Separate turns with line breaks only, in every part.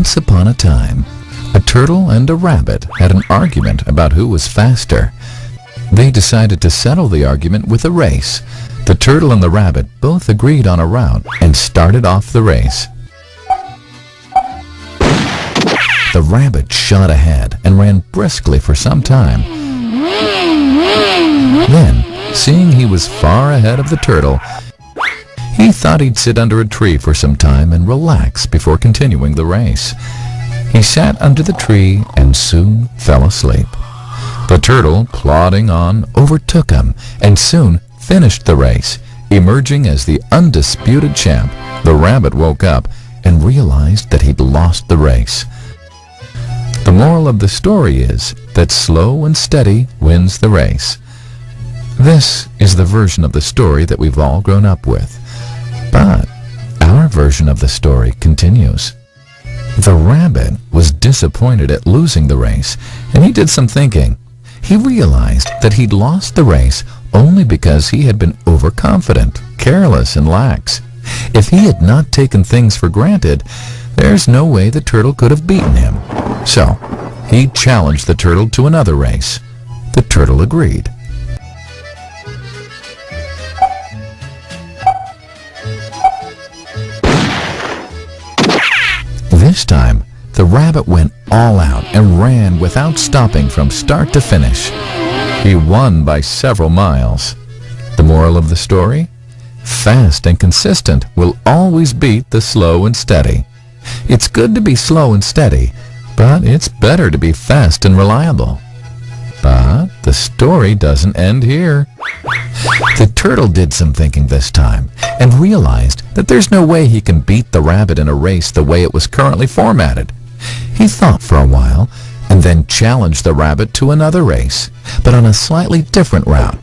Once upon a time, a turtle and a rabbit had an argument about who was faster. They decided to settle the argument with a race. The turtle and the rabbit both agreed on a route and started off the race. The rabbit shot ahead and ran briskly for some time. Then, seeing he was far ahead of the turtle, he thought he'd sit under a tree for some time and relax before continuing the race. He sat under the tree and soon fell asleep. The turtle, plodding on, overtook him and soon finished the race, emerging as the undisputed champ. The rabbit woke up and realized that he'd lost the race. The moral of the story is that slow and steady wins the race. This is the version of the story that we've all grown up with. But our version of the story continues. The rabbit was disappointed at losing the race, and he did some thinking. He realized that he'd lost the race only because he had been overconfident, careless, and lax. If he had not taken things for granted, there's no way the turtle could have beaten him. So, he challenged the turtle to another race. The turtle agreed. This time, the rabbit went all out and ran without stopping from start to finish. He won by several miles. The moral of the story? Fast and consistent will always beat the slow and steady. It's good to be slow and steady, but it's better to be fast and reliable. But the story doesn't end here. The turtle did some thinking this time and realized that there's no way he can beat the rabbit in a race the way it was currently formatted. He thought for a while and then challenged the rabbit to another race, but on a slightly different route.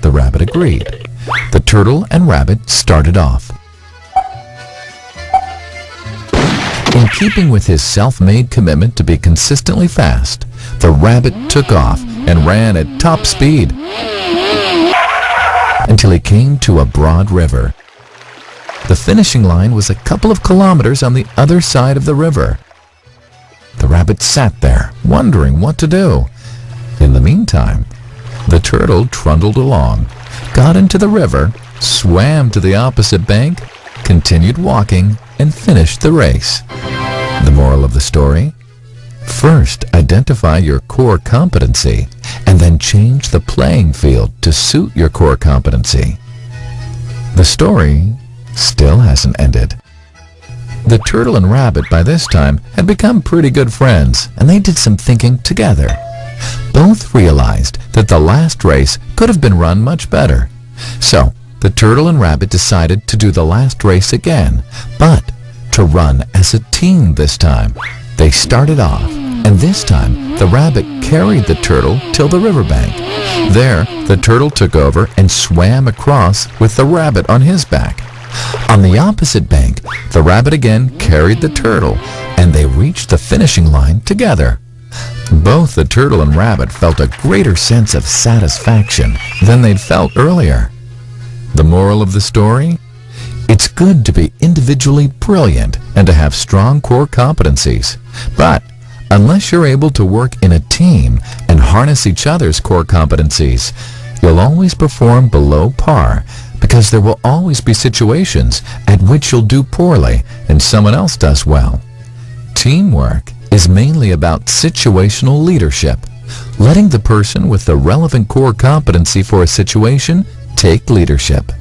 The rabbit agreed. The turtle and rabbit started off. In keeping with his self-made commitment to be consistently fast, the rabbit took off and ran at top speed until he came to a broad river. The finishing line was a couple of kilometers on the other side of the river. The rabbit sat there, wondering what to do. In the meantime, the turtle trundled along, got into the river, swam to the opposite bank, continued walking, and finished the race. The moral of the story? First, identify your core competency, and then change the playing field to suit your core competency. The story still hasn't ended. The turtle and rabbit by this time had become pretty good friends, and they did some thinking together. Both realized that the last race could have been run much better. So, the turtle and rabbit decided to do the last race again, but to run as a team this time. They started off, and this time the rabbit carried the turtle till the riverbank. There, the turtle took over and swam across with the rabbit on his back. On the opposite bank, the rabbit again carried the turtle, and they reached the finishing line together. Both the turtle and rabbit felt a greater sense of satisfaction than they'd felt earlier. The moral of the story? It's good to be individually brilliant and to have strong core competencies. But unless you're able to work in a team and harness each other's core competencies, you'll always perform below par, because there will always be situations at which you'll do poorly and someone else does well. Teamwork is mainly about situational leadership, letting the person with the relevant core competency for a situation take leadership.